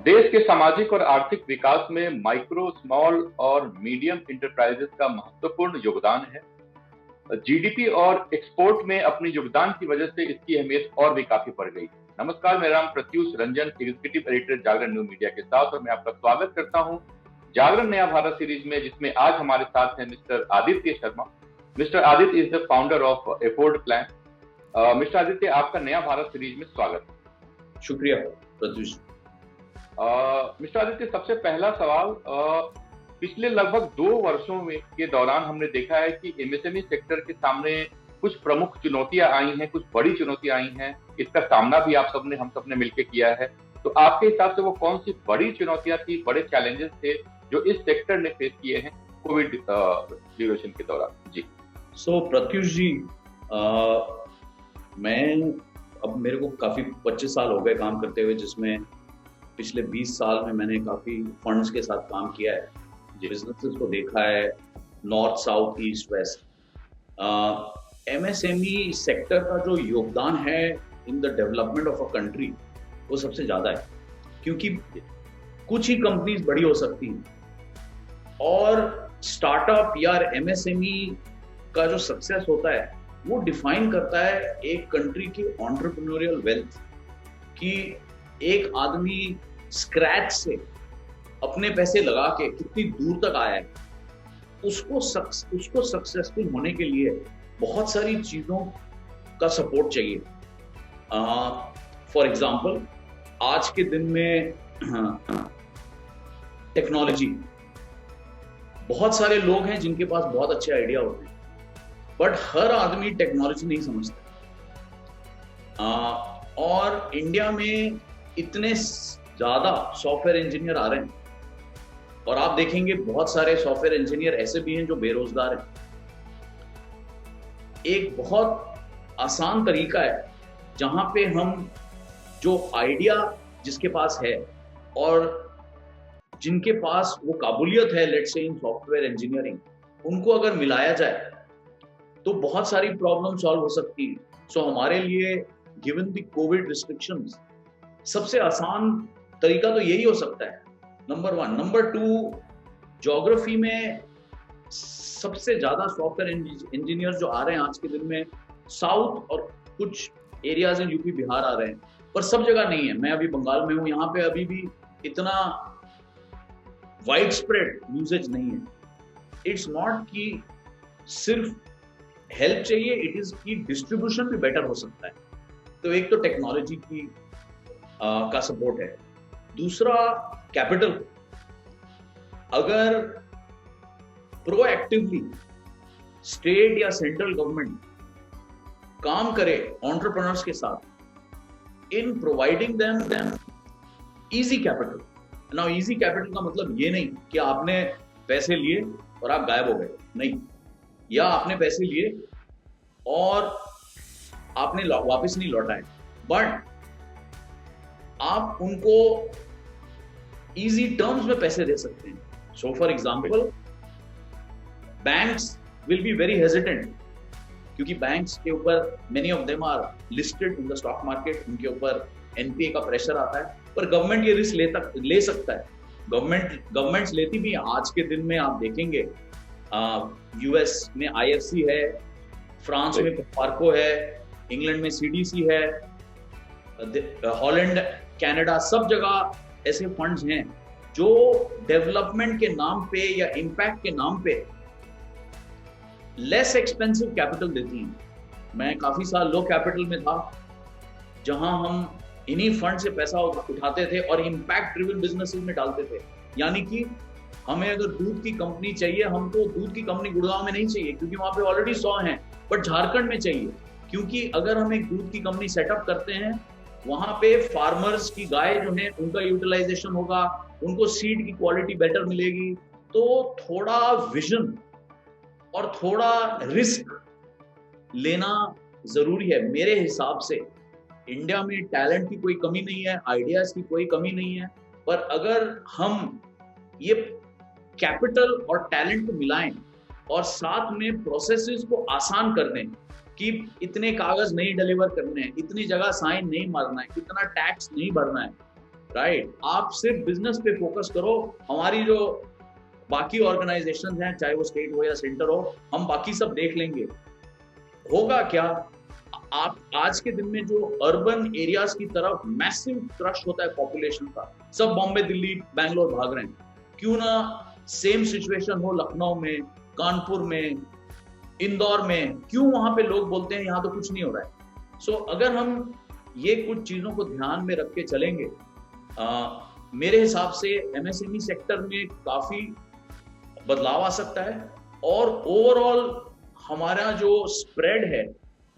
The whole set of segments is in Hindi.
देश के सामाजिक और आर्थिक विकास में माइक्रो, स्मॉल और मीडियम इंटरप्राइजेस का महत्वपूर्ण योगदान है। जीडीपी और एक्सपोर्ट में अपनी योगदान की वजह से इसकी अहमियत और भी काफी बढ़ गई। नमस्कार, मेरा नाम प्रत्युष रंजन, एग्जीक्यूटिव एडिटर जागरण न्यू मीडिया के साथ, और मैं आपका स्वागत करता हूं जागरण नया भारत सीरीज में, जिसमें आज हमारे साथ हैं mister Aditya Sharma. Mister Aditya is the founder of afford plan. Mister Aditya, आपका नया भारत सीरीज में स्वागत है। शुक्रिया प्रत्युष। मिस्टर आदित्य, सबसे पहला सवाल, पिछले लगभग 2 वर्षों में के दौरान हमने देखा है कि एमएसएमई सेक्टर के सामने कुछ प्रमुख चुनौतियां आई हैं, कुछ बड़ी चुनौतियां आई हैं। इसका सामना भी हम सबने मिलकर किया है। तो आपके हिसाब से वो कौन सी बड़ी चुनौतियां थी, बड़े चैलेंजेस थे जो इस सेक्टर ने फेस किए हैं कोविड ड्यूरेशन के दौरान? जी। प्रत्युष जी, अब मेरे को काफी 25 साल हो गए काम करते हुए, जिसमें पिछले 20 साल में मैंने काफी फंड्स के साथ काम किया है, बिजनेसेस को देखा है, north south east west. MSME sector का जो योगदान है in the development of a country, वो सबसे ज्यादा है, क्योंकि कुछ ही कंपनीज बड़ी हो सकती हैं, और स्टार्टअप या एमएसएमई का जो सक्सेस होता है वो डिफाइन करता है एक कंट्री की एंटरप्रेन्योरियल वेल्थ, कि एक आदमी स्क्रैच से अपने पैसे लगा के कितनी दूर तक आया है। उसको सक्सेसफुल होने के लिए बहुत सारी चीजों का सपोर्ट चाहिए। फॉर एग्जाम्पल, आज के दिन में टेक्नोलॉजी, बहुत सारे लोग हैं जिनके पास बहुत अच्छे आइडिया होते हैं, बट हर आदमी टेक्नोलॉजी नहीं समझता। और इंडिया में इतने ज्यादा सॉफ्टवेयर इंजीनियर आ रहे हैं, और आप देखेंगे बहुत सारे सॉफ्टवेयर इंजीनियर ऐसे भी हैं जो बेरोजगार हैं। एक बहुत आसान तरीका है जहां पे हम जो आइडिया जिसके पास है और जिनके पास वो काबुलियत है, let's say in software engineering, उनको अगर मिलाया जाए तो बहुत सारी प्रॉब्लम सॉल्व हो सकती है। सो हमारे लिए, गिवन द कोविड रिस्ट्रिक्शंस, सबसे आसान तरीका तो यही हो सकता है, नंबर 1। नंबर 2, ज्योग्राफी में सबसे ज्यादा सॉफ्टवेयर इंजीनियर जो आ रहे हैं आज के दिन में, साउथ और कुछ एरियाज इन यूपी बिहार आ रहे हैं, पर सब जगह नहीं है। मैं अभी बंगाल में हूँ, यहाँ पे अभी भी इतना वाइड स्प्रेड यूसेज नहीं है। इट्स नॉट कि सिर्फ हेल्प चाहिए, इट इज की डिस्ट्रीब्यूशन भी बेटर हो सकता है। तो एक तो टेक्नोलॉजी की का सपोर्ट है। दूसरा, कैपिटल। अगर प्रोएक्टिवली स्टेट या सेंट्रल गवर्नमेंट काम करे एंटरप्रेन्योर्स के साथ in providing them easy capital. Now easy capital का मतलब ये नहीं कि आपने पैसे लिए और आप गायब हो गए, नहीं, या आपने पैसे लिए और आपने वापस नहीं लौटाए, बट आप उनको इजी टर्म्स में पैसे दे सकते हैं। So for example, banks will be very hesitant, क्योंकि बैंक्स के ऊपर many of them are listed in the stock market, उनके ऊपर एनपीए का प्रेशर आता है, पर गवर्नमेंट ये रिस्क ले सकता है। गवर्नमेंट्स लेती भी है। आज के दिन में आप देखेंगे यूएस में आईएफसी है, फ्रांस में पार्को है, इंग्लैंड में सीडीसी है, हॉलैंड, कनाडा, सब जगह ऐसे फंड्स हैं जो डेवलपमेंट के नाम पे या इम्पैक्ट के नाम पे लेस एक्सपेंसिव कैपिटल देती हैं। मैं काफी साल लो कैपिटल में था, जहां हम इन्हीं फंड से पैसा उठाते थे और इम्पैक्ट ड्रिवन बिजनेसेस में डालते थे। यानी कि हमें अगर दूध की कंपनी चाहिए, हमको दूध की कंपनी गुड़गांव में नहीं चाहिए क्योंकि वहां पे ऑलरेडी 100 हैं, बट झारखंड में चाहिए, क्योंकि अगर हम एक दूध की कंपनी सेटअप करते हैं, वहां पे फार्मर्स की गाय जो है उनका यूटिलाइजेशन होगा, उनको सीड की क्वालिटी बेटर मिलेगी। तो थोड़ा विजन और थोड़ा रिस्क लेना जरूरी है। मेरे हिसाब से इंडिया में टैलेंट की कोई कमी नहीं है, आइडियाज की कोई कमी नहीं है, पर अगर हम ये कैपिटल और टैलेंट को मिलाएं और साथ में प्रोसेसेस को आसान कर दें कि इतने कागज नहीं डिलीवर करने हैं, इतनी जगह साइन नहीं मारना है, इतना टैक्स नहीं भरना है, राइट। आप सिर्फ बिजनेस पे फोकस करो, हमारी जो बाकी ऑर्गेनाइजेशन हैं, चाहे वो स्टेट हो या सेंटर हो, हम बाकी सब देख लेंगे। होगा क्या, आप आज के दिन में जो अर्बन एरियाज की तरफ मैसिव क्रश होता है पॉपुलेशन का, सब बॉम्बे, दिल्ली, बैंगलोर भाग रहे हैं। क्यों ना सेम सिचुएशन हो लखनऊ में, कानपुर में, इंदौर में, क्यों वहां पे लोग बोलते हैं यहाँ तो कुछ नहीं हो रहा है। सो अगर हम ये कुछ चीजों को ध्यान में रख के चलेंगे, मेरे हिसाब से एमएसएमई सेक्टर में काफी बदलाव आ सकता है, और ओवरऑल हमारा जो स्प्रेड है,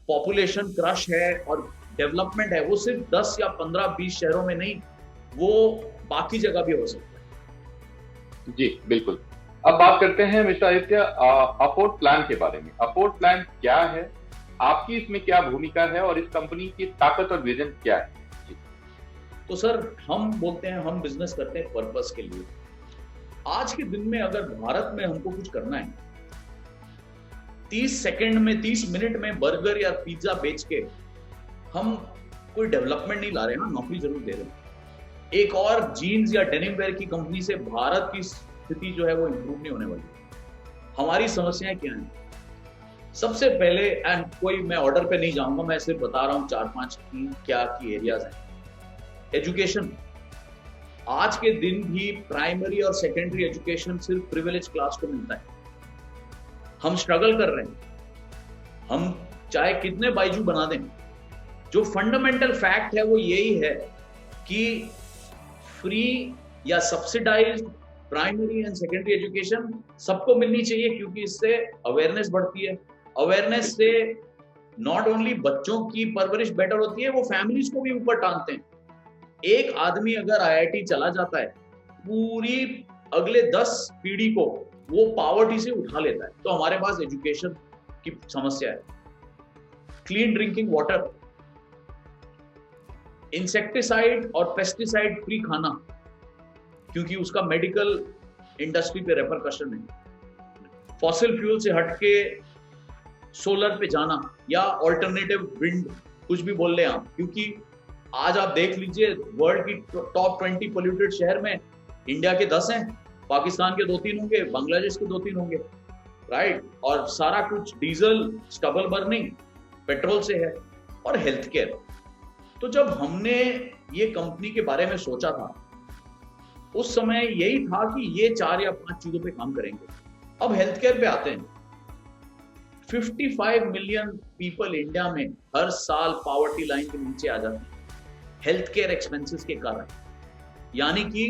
पॉपुलेशन क्रश है और डेवलपमेंट है, वो सिर्फ 10 या 15-20 शहरों में नहीं, वो बाकी जगह भी हो सकता है। जी बिल्कुल। अब बात करते हैं मिस्टर आदित्य अपोर्ट प्लान के बारे में। अपोर्ट प्लान क्या है, आपकी इसमें क्या भूमिका है और इस कंपनी की ताकत और विजन क्या है? तो सर, हम बोलते हैं हम बिजनेस करते हैं पर्पस के लिए। आज के दिन में अगर भारत में हमको कुछ करना है, 30 सेकंड में, 30 मिनट में बर्गर या पिज्जा बेच के हम कोई डेवलपमेंट नहीं ला रहे हैं ना, नौकरी जरूर दे रहे हैं। एक और जीन्स या डेनिम वेयर की कंपनी से भारत की स्थिति जो है वो इंप्रूव नहीं होने वाली। हमारी समस्याएं क्या हैं? सबसे पहले, एंड कोई मैं ऑर्डर पे नहीं जाऊंगा, मैं सिर्फ बता रहा हूं 4-5 की एरियाज हैं। एजुकेशन, आज के दिन भी प्राइमरी और सेकेंडरी एजुकेशन सिर्फ प्रिविलेज क्लास को मिलता है। हम स्ट्रगल कर रहे हैं, हम चाहे कितने बाइजू बना दें, जो फंडामेंटल फैक्ट है वो यही है कि फ्री या subsidised primary and secondary education सबको मिलनी चाहिए, क्योंकि इससे अवेयरनेस बढ़ती है। अवेयरनेस से नॉट ओनली बच्चों की परवरिश बेटर होती है, वो फैमिलीज को भी ऊपर टांगते हैं। एक आदमी अगर आईआईटी चला जाता है, पूरी अगले 10 पीढ़ी को वो पॉवर्टी से उठा लेता है। तो हमारे पास एजुकेशन की समस्या है। क्लीन ड्रिंकिंग वाटर, इंसेक्टिसाइड और पेस्टिसाइड फ्री खाना, क्योंकि उसका मेडिकल इंडस्ट्री पे रेपरकशन है। फॉसिल फ्यूल से हटके सोलर पे जाना या ऑल्टरनेटिव विंड, कुछ भी बोल लें आप, क्योंकि आज आप देख लीजिए वर्ल्ड की टॉप 20 पोल्यूटेड शहर में इंडिया के 10 हैं, पाकिस्तान के 2-3 होंगे, बांग्लादेश के 2-3 होंगे, राइट। और सारा कुछ डीजल, स्टबल बर्निंग, पेट्रोल से है। और हेल्थ केयर, तो जब हमने ये कंपनी के बारे में सोचा था, उस समय यही था कि ये 4 या 5 चीजों पे काम करेंगे। अब हेल्थ केयर पे आते हैं। 55 मिलियन पीपल इंडिया में हर साल पॉवर्टी लाइन के नीचे आ जाते हैं हेल्थ केयर एक्सपेंसेस के कारण। यानी कि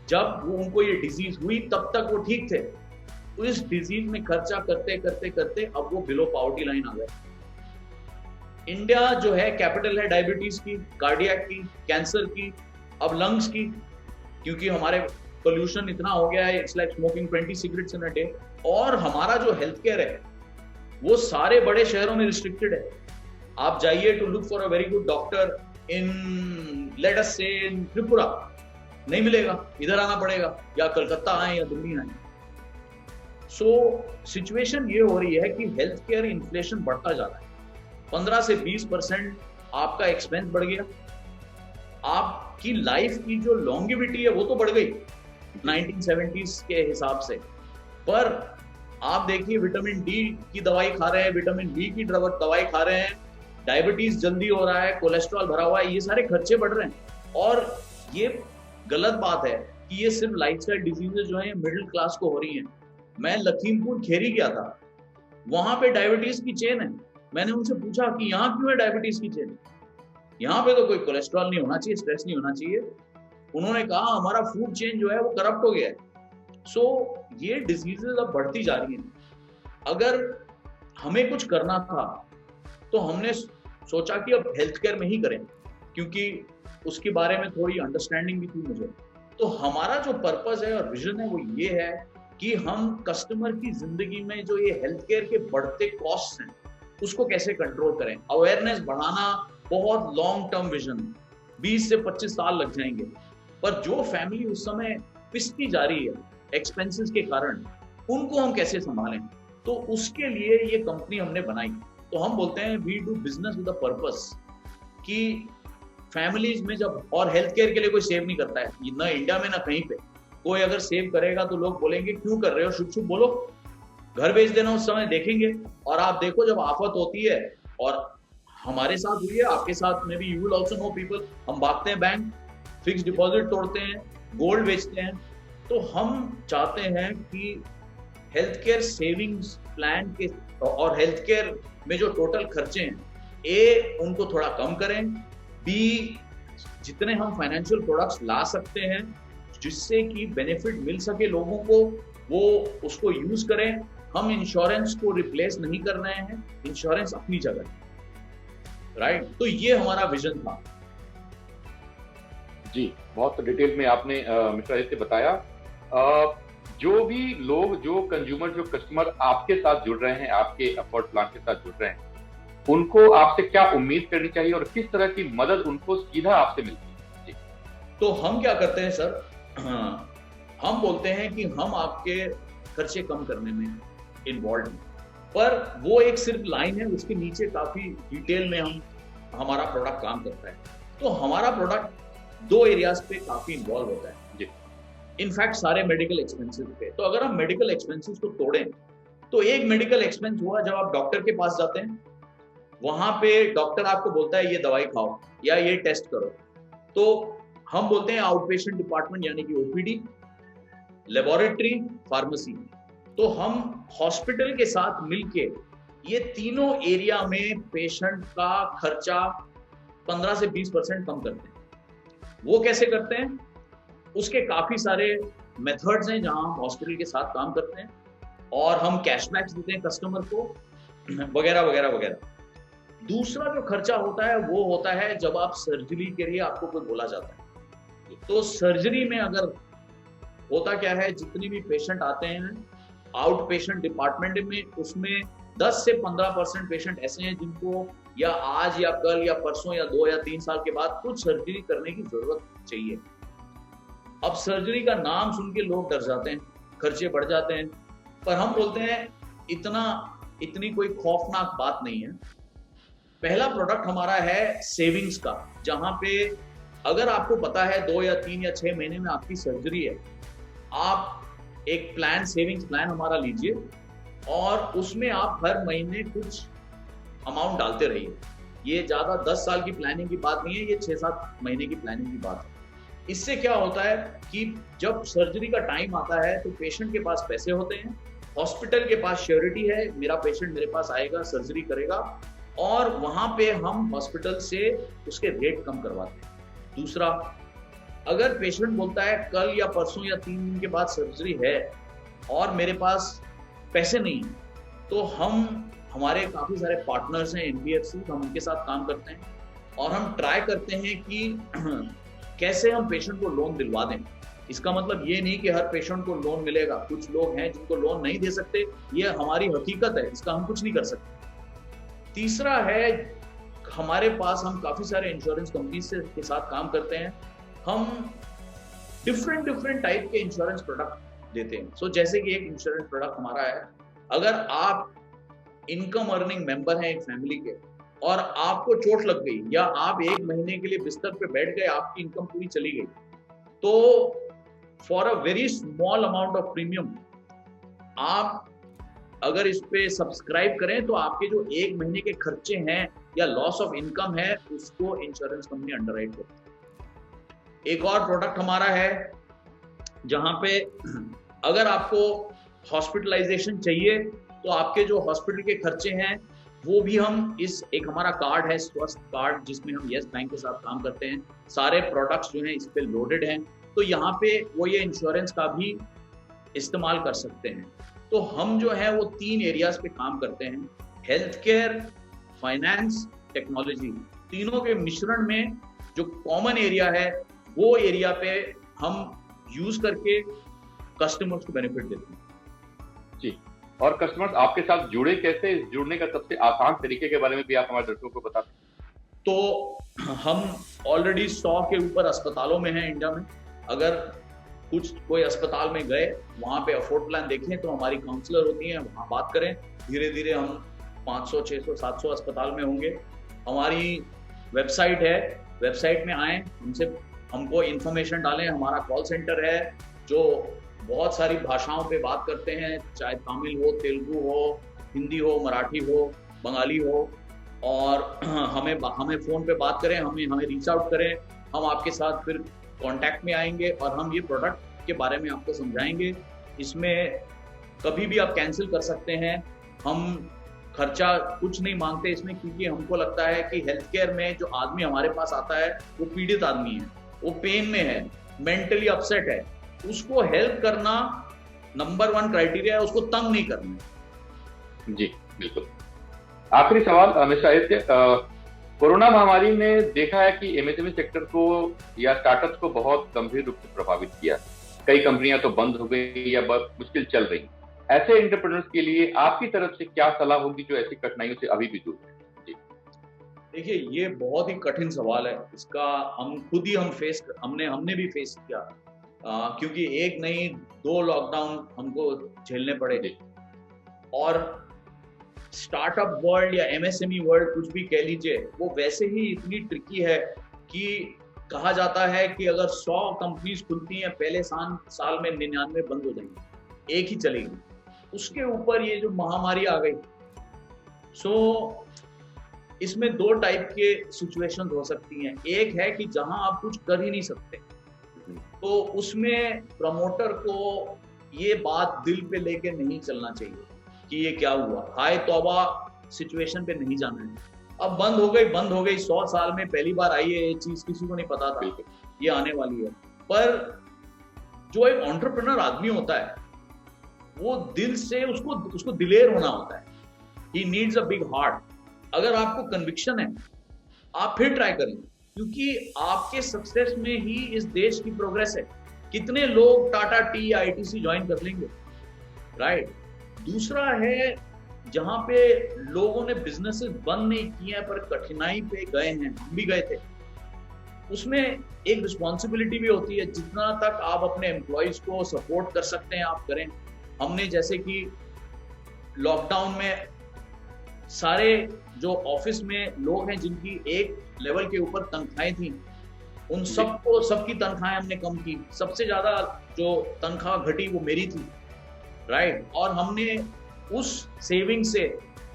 जब वो उनको ये डिजीज हुई तब तक वो ठीक थे, तो इस डिजीज में खर्चा करते करते करते अब वो बिलो पॉवर्टी लाइन आ गए। इंडिया जो है कैपिटल है डायबिटीज की, कार्डियक की, कैंसर की, अब लंग्स की, क्योंकि हमारे पोल्यूशन इतना हो गया है, it's like smoking 20 cigarettes in a day. और हमारा जो हेल्थ केयर है वो सारे बड़े शहरों में रिस्ट्रिक्टेड है। आप जाइए to look for a very good doctor in let us say in Tripura, नहीं मिलेगा, इधर आना पड़ेगा, या कलकत्ता आए या दिल्ली आए। सो सिचुएशन ये हो रही है कि हेल्थ केयर इन्फ्लेशन बढ़ता जा रहा है। 15 से 20% आपका एक्सपेंस बढ़ गया। आपकी लाइफ की जो लॉन्गेविटी है वो तो बढ़ गई 1970s के हिसाब से, पर आप देखिए विटामिन डी की दवाई खा रहे हैं, विटामिन बी की दवाई खा रहे हैं, डायबिटीज जल्दी हो रहा है, कोलेस्ट्रॉल भरा हुआ है, ये सारे खर्चे बढ़ रहे हैं। और ये गलत बात है कि ये सिर्फ लाइफस्टाइल डिजीजेज जो है मिडिल क्लास को हो रही हैं। मैं लखीमपुर खेरी गया था, वहां पे डायबिटीज की चेन है। मैंने उनसे पूछा कि यहाँ क्यों है डायबिटीज की चेन, यहाँ पे तो कोई कोलेस्ट्रॉल नहीं होना चाहिए, स्ट्रेस नहीं होना चाहिए। उन्होंने कहा हमारा फूड चेन जो है वो करप्ट हो गया है। सो ये डिजीजेज अब बढ़ती जा रही हैं। अगर हमें कुछ करना था तो हमने सोचा कि अब हेल्थ केयर में ही करें, क्योंकि उसके बारे में थोड़ी अंडरस्टैंडिंग भी थी मुझे। तो हमारा जो पर्पस है और विजन है वो ये है कि हम कस्टमर की जिंदगी में जो ये हेल्थ केयर के बढ़ते कॉस्ट हैं उसको कैसे कंट्रोल करें। अवेयरनेस बढ़ाना बहुत लॉन्ग टर्म विजन, 20 से 25 साल लग जाएंगे, पर जो फैमिली उस समय पिसती जा रही है एक्सपेंसेस के कारण, उनको हम कैसे संभालें। तो उसके लिए ये कंपनी हमने बनाई। तो हम बोलते हैं we do business with a purpose, कि फैमिलीज में जब, और हेल्थ केयर के लिए कोई सेव नहीं करता है, ना इंडिया में ना कहीं पे। कोई अगर सेव करेगा तो लोग बोलेंगे क्यों कर रहे हो, शुभ शुभ बोलो, घर भेज देना, उस समय देखेंगे। और आप देखो जब आफत होती है, और हमारे साथ हुई है, आपके साथ में भी, you will also know people, हम भागते हैं बैंक, फिक्स डिपॉजिट तोड़ते हैं, गोल्ड बेचते हैं। तो हम चाहते हैं कि हेल्थ केयर सेविंग्स प्लान के और हेल्थ केयर में जो टोटल खर्चे हैं, ए उनको थोड़ा कम करें, बी जितने हम फाइनेंशियल प्रोडक्ट्स ला सकते हैं जिससे कि बेनिफिट मिल सके लोगों को, वो उसको यूज करें। हम इंश्योरेंस को रिप्लेस नहीं कर रहे हैं, इंश्योरेंस अपनी जगह है, राइट। तो ये हमारा विजन था जी। बहुत डिटेल में आपने मिस्टर आदित्य बताया। जो भी लोग, जो कंज्यूमर, जो कस्टमर आपके साथ जुड़ रहे हैं, आपके अफोर्ड प्लान के साथ जुड़ रहे हैं, उनको आपसे क्या उम्मीद करनी चाहिए और किस तरह की मदद उनको सीधा आपसे मिलती है? जी। तो हम क्या करते हैं सर, हम बोलते हैं कि हम आपके खर्चे कम करने में इन्वॉल्व हैं, पर वो एक सिर्फ लाइन है, उसके नीचे काफी डिटेल में हमारा प्रोडक्ट काम करता है। तो हमारा प्रोडक्ट 2 एरियाज पे काफी इन्वॉल्व होता है जी। इनफैक्ट सारे मेडिकल एक्सपेंसेस पे। तो अगर हम मेडिकल एक्सपेंसेस को तोड़ें, तो एक मेडिकल एक्सपेंस हुआ जब आप डॉक्टर के पास जाते हैं, वहां पे डॉक्टर आपको बोलता है ये दवाई खाओ या ये टेस्ट करो, तो हम बोलते हैं आउट पेशेंट डिपार्टमेंट यानी कि ओपीडी, लेबोरेटरी, फार्मेसी। तो हम हॉस्पिटल के साथ मिलके ये तीनों एरिया में पेशेंट का खर्चा 15 से 20% कम करते हैं। वो कैसे करते हैं? उसके काफी सारे मेथड्स हैं जहां हम हॉस्पिटल के साथ काम करते हैं, और हम कैशबैक्स देते हैं कस्टमर को, वगैरह वगैरह वगैरह। दूसरा जो खर्चा होता है वो होता है जब आप सर्जरी के लिए आपको कोई बोला जाता है। तो सर्जरी में अगर होता क्या है, जितने भी पेशेंट आते हैं आउट पेशेंट डिपार्टमेंट में, उसमें 10 से 15% पेशेंट ऐसे हैं जिनको या आज या कल या परसों या 2 या 3 साल के बाद कुछ सर्जरी करने की जरूरत चाहिए। अब सर्जरी का नाम सुन के लोग डर जाते हैं, खर्चे बढ़ जाते हैं, पर हम बोलते हैं इतनी कोई खौफनाक बात नहीं है। पहला प्रोडक्ट हमारा है सेविंग्स का, जहां पे अगर आपको पता है 2 या 3 या 6 महीने में आपकी सर्जरी है, आप एक प्लान, सेविंग्स प्लान हमारा लीजिए, और उसमें आप हर महीने कुछ अमाउंट डालते रहिए। ये ज्यादा 10 साल की प्लानिंग की बात नहीं है, ये 6-7 महीने की प्लानिंग की बात है। इससे क्या होता है कि जब सर्जरी का टाइम आता है तो पेशेंट के पास पैसे होते हैं, हॉस्पिटल के पास श्योरिटी है, मेरा पेशेंट मेरे पास आएगा, सर्जरी करेगा, और वहां पे हम हॉस्पिटल से उसके रेट कम करवाते हैं। दूसरा, अगर पेशेंट बोलता है कल या परसों या 3 दिन के बाद सर्जरी है और मेरे पास पैसे नहीं है, तो हमारे काफी सारे पार्टनर्स हैं एनबीएफसी, हम उनके साथ काम करते हैं, और हम ट्राई करते हैं कि कैसे हम पेशेंट को लोन दिलवा दें। इसका मतलब ये नहीं कि हर पेशेंट को लोन मिलेगा, कुछ लोग हैं जिनको लोन नहीं दे सकते, ये हमारी हकीकत है, इसका हम कुछ नहीं कर सकते। तीसरा है, हमारे पास हम काफी सारे इंश्योरेंस कंपनी के साथ काम करते हैं, हम डिफरेंट टाइप के इंश्योरेंस प्रोडक्ट देते हैं। सो जैसे कि एक इंश्योरेंस प्रोडक्ट हमारा है, अगर आप इनकम अर्निंग मेंबर हैं एक फैमिली के और आपको चोट लग गई या आप 1 महीने के लिए बिस्तर पे बैठ गए, आपकी इनकम पूरी चली गई, तो for a very small amount of premium आप अगर इस पे सब्सक्राइब करें तो आपके जो 1 महीने के खर्चे हैं या लॉस ऑफ इनकम है उसको इंश्योरेंस कंपनी अंडरराइट करती है। एक और प्रोडक्ट हमारा है जहां पे अगर आपको हॉस्पिटलाइजेशन चाहिए तो आपके जो हॉस्पिटल के खर्चे हैं वो भी हम एक हमारा कार्ड है, स्वस्थ कार्ड, जिसमें हम यस बैंक के साथ काम करते हैं, सारे प्रोडक्ट्स जो हैं इस पे लोडेड हैं, तो यहाँ पे वो ये इंश्योरेंस का भी इस्तेमाल कर सकते हैं। तो हम जो है वो 3 एरियाज पे काम करते हैं, हेल्थ केयर, फाइनेंस, टेक्नोलॉजी, तीनों के मिश्रण में जो कॉमन एरिया है वो एरिया पे हम यूज करके कस्टमर्स को बेनिफिट देते हैं जी। और कस्टमर्स आपके साथ जुड़े कैसे, जुड़ने का सबसे आसान तरीके के बारे में भी आप हमारे दर्शकों को बता सकते हैं? तो हम ऑलरेडी 100 के ऊपर अस्पतालों में हैं इंडिया में। अगर कोई अस्पताल में गए, वहां पे अफोर्ड प्लान देखें तो हमारी काउंसलर होती हैं, वहां बात करें, धीरे धीरे हम 500, 600, 700 अस्पताल में होंगे। हमारी वेबसाइट है वेबसाइट में आएँ, हमको इन्फॉर्मेशन डालें। हमारा कॉल सेंटर है जो बहुत सारी भाषाओं पे बात करते हैं, चाहे तमिल हो, तेलुगु हो, हिंदी हो, मराठी हो, बंगाली हो, और हमें फ़ोन पे बात करें, हमें रीच आउट करें। हम आपके साथ फिर कांटेक्ट में आएंगे और हम ये प्रोडक्ट के बारे में आपको समझाएंगे। इसमें कभी भी आप कैंसिल कर सकते हैं। हम खर्चा कुछ नहीं मांगते इसमें, क्योंकि हमको लगता है कि हेल्थ केयर में जो आदमी हमारे पास आता है वो पीड़ित आदमी है, वो पेन में है, मेंटली अपसेट है। उसको हेल्प करना नंबर 1 क्राइटेरिया है, उसको तंग नहीं करना। जी बिल्कुल। आखिरी सवाल मिस्टर आदित्य, कोरोना महामारी ने देखा है कि एमएसएमई सेक्टर को या स्टार्टअप्स को बहुत गंभीर रूप से प्रभावित किया। कई कंपनियां तो बंद हो गई या बहुत मुश्किल चल रही। ऐसे एंटरप्रेन्योर्स के लिए आपकी तरफ से क्या सलाह होगी जो ऐसी कठिनाइयों से अभी भी दूर है? जी देखिए, ये बहुत ही कठिन सवाल है। इसका हमने भी फेस किया, क्योंकि एक नहीं 2 लॉकडाउन हमको झेलने पड़े। और स्टार्टअप वर्ल्ड या एमएसएमई वर्ल्ड कुछ भी कह लीजिए, वो वैसे ही इतनी ट्रिकी है कि कहा जाता है कि अगर 100 कंपनीज खुलती हैं, पहले साल में 99 बंद हो जाएंगी, एक ही चलेगी। उसके ऊपर ये जो महामारी आ गई, इसमें 2 टाइप के सिचुएशन हो सकती हैं। एक है कि जहां आप कुछ कर ही नहीं सकते, तो उसमें प्रमोटर को ये बात दिल पे लेके नहीं चलना चाहिए कि ये क्या हुआ, हाय तौबा सिचुएशन पे नहीं जाना है। अब बंद हो गई 100 साल में पहली बार आई है ये चीज, किसी को नहीं पता था ये आने वाली है। पर जो एक एंटरप्रेन्योर आदमी होता है, वो दिल से उसको दिलेर होना होता है। He needs a big heart. अगर आपको कन्विक्शन है, आप फिर ट्राई करें, क्योंकि आपके सक्सेस में ही इस देश की प्रोग्रेस है। कितने लोग टाटा टी या आईटीसी ज्वाइन कर लेंगे, राइट? दूसरा है जहां पे लोगों ने बिजनेसेस बंद नहीं किए हैं पर कठिनाई पे गए हैं, हम भी गए थे। उसमें एक रिस्पॉन्सिबिलिटी भी होती है, जितना तक आप अपने एम्प्लॉयज को सपोर्ट कर सकते हैं आप करें। हमने जैसे कि लॉकडाउन में सारे जो ऑफिस में लोग हैं जिनकी एक लेवल के ऊपर तनख्वाहें थी, उन सबकी तनख्वाहें हमने कम की। सबसे ज्यादा जो तनख्वाह घटी वो मेरी थी, राइट? और हमने उस सेविंग से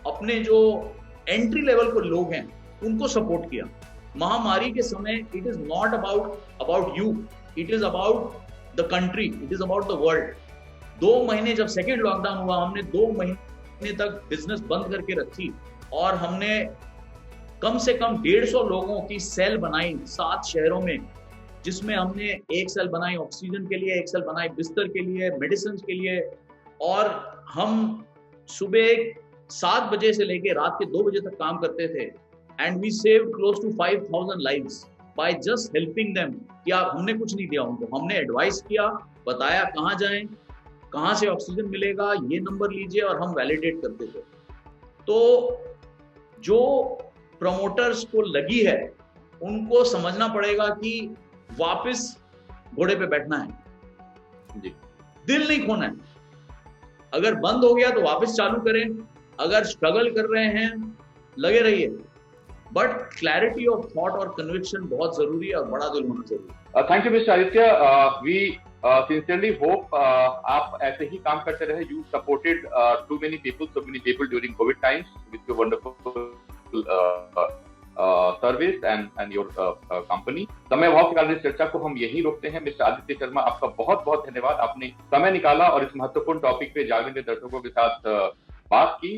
अपने जो एंट्री लेवल के लोग हैं उनको सपोर्ट किया। महामारी के समय it is not about you, it is about the country, it is about the world. 2 महीने जब सेकेंड लॉकडाउन हुआ, हमने 2 महीने तक बिजनेस बंद करके रखी और हमने कम से कम 150 लोगों की सेल बनाई 7 शहरों में, जिसमें हमने एक सेल बनाई ऑक्सीजन के लिए, एक सेल बनाई बिस्तर के लिए, मेडिसिन के लिए। और हम सुबह 7 बजे से लेके रात के 2 बजे तक काम करते थे। And we save close to 5000 lives by just helping them. कि आप, हमने कुछ नहीं दिया उनको, हमने एडवाइस किया, बताया कहाँ जाएं, कहाँ से ऑक्सीजन मिलेगा, ये नंबर लीजिए, और हम वैलिडेट करते थे। तो जो प्रमोटर्स को लगी है उनको समझना पड़ेगा कि वापस घोड़े पे बैठना है, दिल नहीं खोना है। अगर बंद हो गया तो वापस चालू करें, अगर स्ट्रगल कर रहे हैं लगे रहिए, बट क्लैरिटी ऑफ थॉट और कन्विक्शन बहुत जरूरी है और बड़ा दिल होना जरूरी है। Thank you mister Aditya. We sincerely hope आप ऐसे ही काम करते रहे. You supported so many people during COVID times with your wonderful service and your company. समय अभाव के कारण इस चर्चा को हम यहीं रोकते हैं. मिस्टर आदित्य शर्मा, आपका बहुत बहुत धन्यवाद. आपने समय निकाला और इस महत्वपूर्ण टॉपिक पे जागरण के दर्शकों के साथ बात की.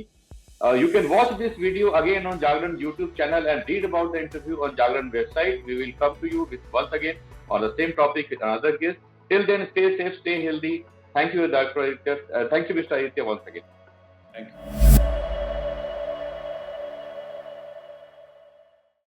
You can watch this video again on Jagran YouTube channel and read about the interview on Jagran website. We will come to you with once again on the same topic with another guest. Till then, stay safe, stay healthy. Thank you, Dr. Aditya. Thank you, Mr. Aditya, once again. Thank you.